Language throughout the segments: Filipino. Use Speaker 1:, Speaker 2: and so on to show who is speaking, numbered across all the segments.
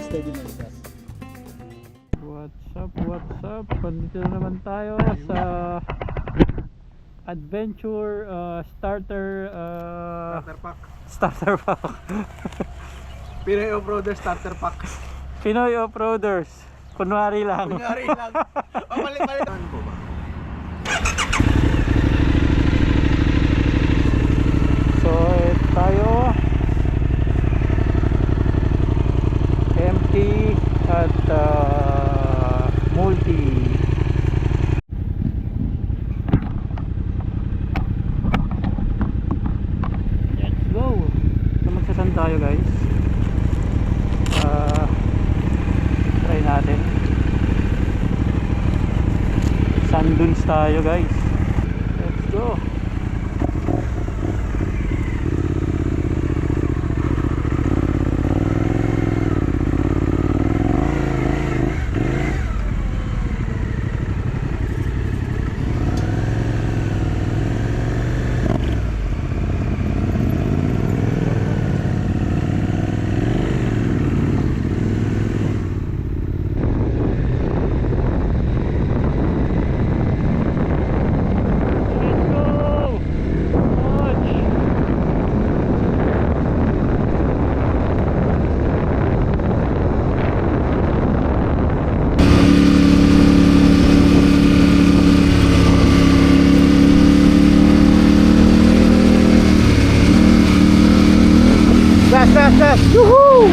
Speaker 1: Steady na yung gas.
Speaker 2: What's up? Pandito na naman tayo sa adventure starter
Speaker 1: Starter pack. Pinoy Off-Roader starter pack.
Speaker 2: Pinoy Off-Roaders. Kunwari lang.
Speaker 1: Kunyari lang. Palit-palit. Ano po ba?
Speaker 2: So, tayo empty at multi. Let's go. So, magsasan tayo guys. Try natin. Sand dunes tayo guys. Let's go. Gas! Woohoo!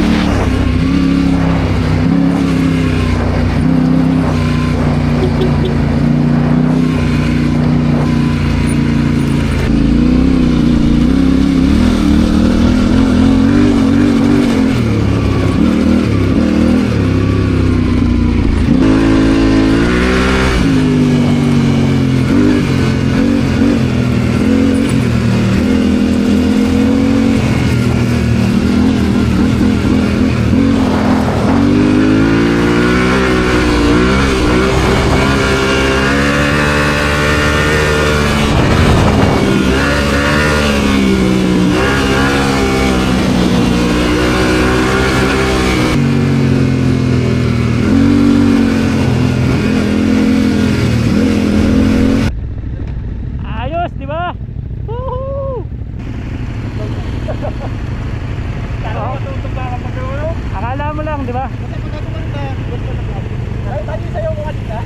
Speaker 2: Akala mo lang, di ba?
Speaker 1: Kasi pagkatuman ka, gusto na plan. Ay, tadi sa'yo mga dita?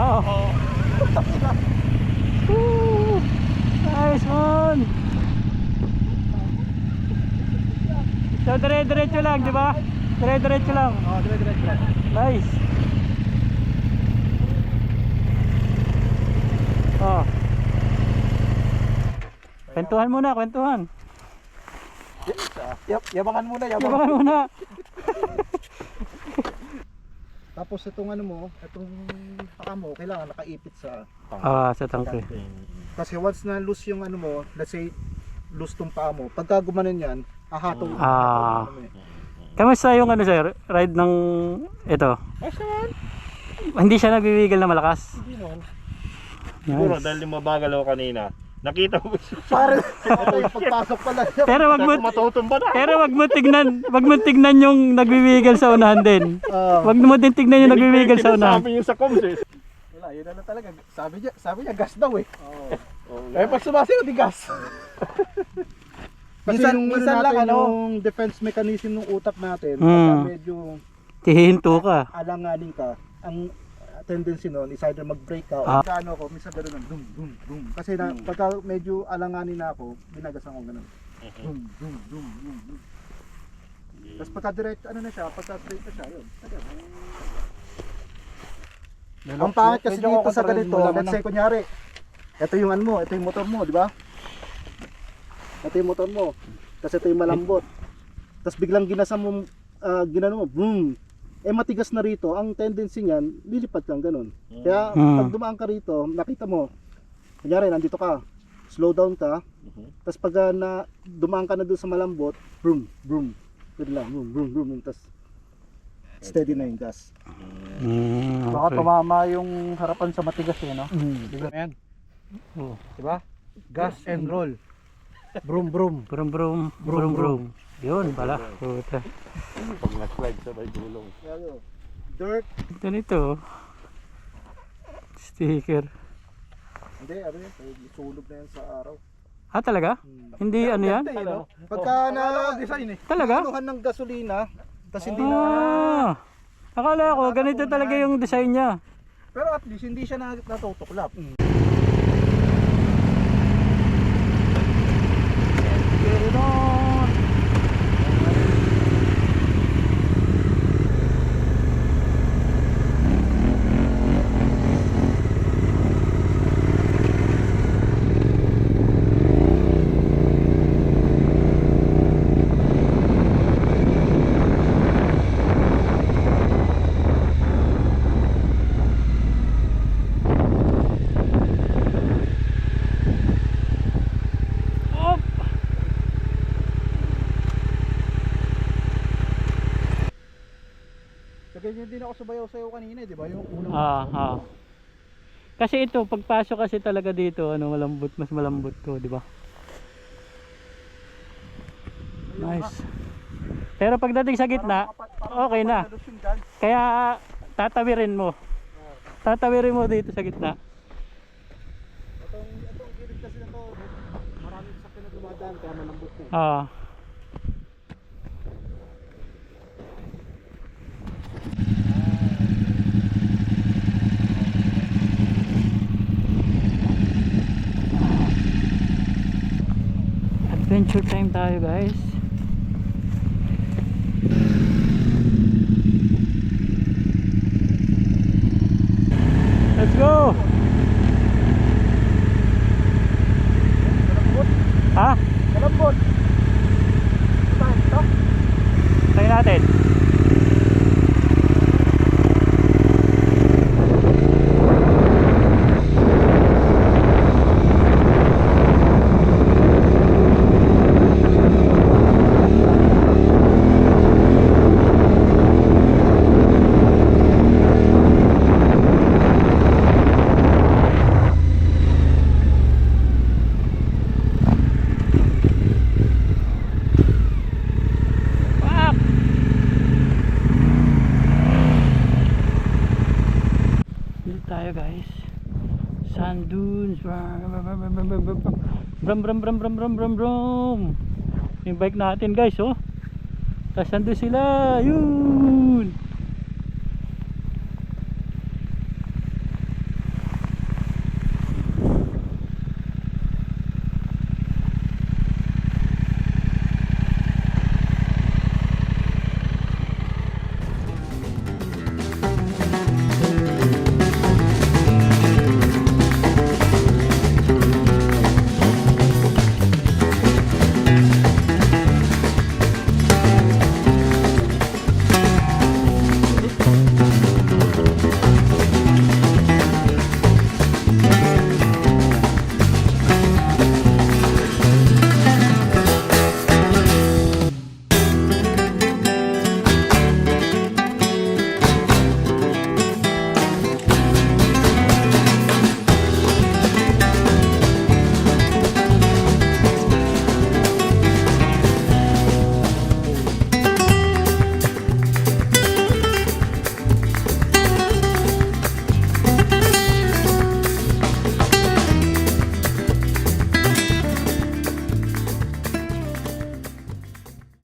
Speaker 2: Oo. Woo! Nice one! So, dire-diretso lang, di ba? Dire-diretso lang.
Speaker 1: Oo, dire-diretso lang.
Speaker 2: Nice. Oh. Kwentuhan muna, kwentuhan.
Speaker 1: Yabangan muna,
Speaker 2: Yabangan muna.
Speaker 1: Tapos itong ano mo, itong paka mo, kailangan nakaipit sa
Speaker 2: Sa tangke.
Speaker 1: Kasi once na loose yung ano mo, let's say loose tong paa mo, pagka gumanon yan, hahatong.
Speaker 2: Kamusta yung ano sir, ride ng ito?
Speaker 1: Ayos naman.
Speaker 2: Hindi siya nagbiwigil na malakas?
Speaker 1: Hindi naman.
Speaker 3: Siguro dahil mabagal ako kanina. Nakita mo
Speaker 1: Pare, yung pagpasok pala niya.
Speaker 2: Pero wag mo tignan yung nagbiwigil sa unahan din. Wag mo din tignan yung nagbiwigil sa unahan.
Speaker 3: Sabi yung sa comms eh.
Speaker 1: Wala, yun na talaga. Sabi niya gas daw eh. Eh pag sumasayaw, di gas. Kasi minsan lang yung defense mechanism ng utak natin, pagka medyo
Speaker 2: Hihinto ka.
Speaker 1: alanganin ka, ang tendency nun is either mag-break ka o ano ako, minsan gano'n lang, dum dum dum. Kasi pagka medyo alanganin na ako, binagasan ko gano'n. Dum dum dum dum dum. Tapos pagka direct, ano na siya, pagka straight na siya, yun. Ang pangit kasi dito sa ganito, let's say kunyari, ito yung ano mo, ito yung motor mo, di ba? Ito yung motor mo, kasi ito yung malambot. Tapos biglang ginasa mo, ginano mo, boom! Eh matigas na rito, ang tendency niyan, lilipad kang ganun. Kaya pag dumaan ka rito, nakita mo, kunyari nandito ka, slow down ka, tapos pag dumaan ka na doon sa malambot, boom, boom, yun lang, boom, boom, boom, tapos steady na yung gas.
Speaker 2: Okay.
Speaker 1: Baka tumama yung harapan sa matigas eh, no? Ayan. Diba? Gas and roll. Brum brum.
Speaker 2: Brum brum, brum brum. Yun pala. Puta.
Speaker 3: Pag na-slide sa may gulong.
Speaker 1: Ano? Dirt.
Speaker 2: Ito nito. Sticker.
Speaker 1: Hindi, ano yun? Sunog na yan sa araw.
Speaker 2: Ah, talaga? Hindi ano yan?
Speaker 1: Ano? Pagka na-design
Speaker 2: Talaga?
Speaker 1: anuhan ng gasolina, tapos hindi na...
Speaker 2: Ah, akala ko ganito talaga yung design niya.
Speaker 1: Pero at least hindi siya natutuklap.
Speaker 2: Get it on! Op!
Speaker 1: So ganyan din ako sumayaw sa'yo kanina, di ba? Yung unang
Speaker 2: Kasi ito, pagpasok kasi talaga dito, ano, malambot, mas malambot to, di ba? Nice. Pero pagdating sa gitna, okay na. Kaya tatawirin mo. Tatawirin mo dito sa gitna.
Speaker 1: Itong gilid kasi na to, maraming sakyan na dumadaan kaya malambot na.
Speaker 2: Ah. Adventure time tayo, guys. Let's go. Ha?
Speaker 1: Malambot! Ito?
Speaker 2: Tayo natin. Pak! Dito tayo, guys. Sand dunes. Brum brum brum brum brum brum brum. Yung bike natin, guys, oh. Tapos nandun sila. Yun.